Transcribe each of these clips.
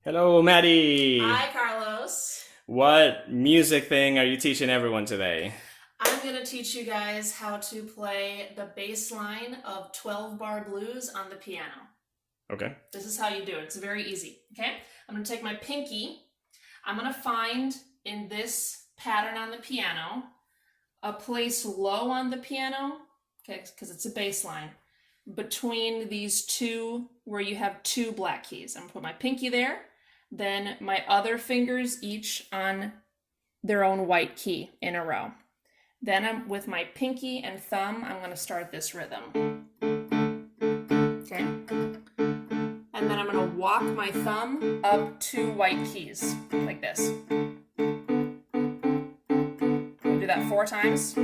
Hello, Maddy. Hi, Carlos. What music thing are you teaching everyone today? I'm going to teach you guys how to play the bass line of 12 bar blues on the piano. Okay. This is how you do it. It's very easy. Okay? I'm going to take my pinky. I'm going to find in this pattern on the piano a place low on the piano, okay, because it's a bass line, between these two where you have two black keys. I'm going to put my pinky there, then my other fingers each on their own white key in a row. Then I'm with my pinky and thumb, I'm going to start this rhythm. Okay? And then I'm going to walk my thumb up two white keys, like this. Do that 4 times. 3.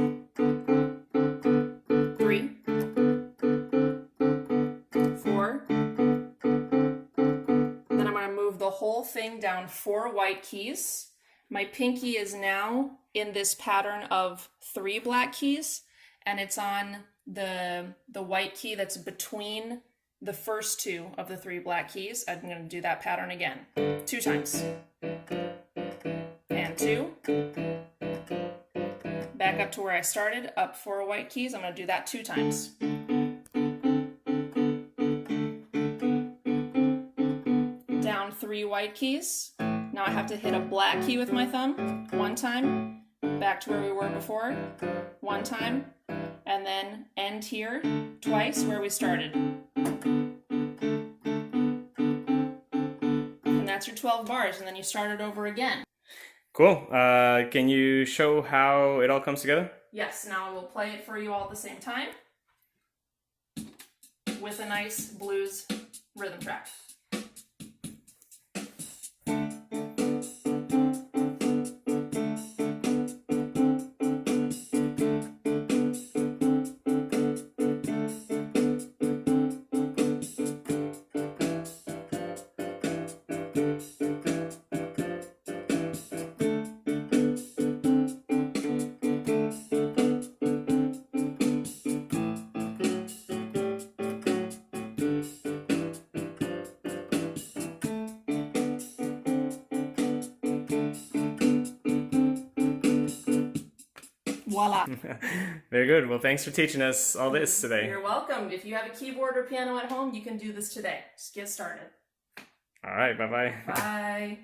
Then I'm going to move the whole thing down 4 white keys. My pinky is now in this pattern of 3 black keys, and it's on the white key that's between the first 2 of the 3 black keys. I'm going to do that pattern again 2 times. And 2. Back up to where I started, up 4 white keys. I'm going to do that 2 times. Down 3 white keys. Now I have to hit a black key with my thumb 1 time, back to where we were before, 1 time, and then end here twice where we started. And that's your 12 bars, and then you start it over again. Cool. Can you show how it all comes together? Yes, now I will play it for you all at the same time with a nice blues rhythm track. Voila. Very good. Well, thanks for teaching us all this today. You're welcome. If you have a keyboard or piano at home, you can do this today. Just get started. All right. Bye-bye. Bye.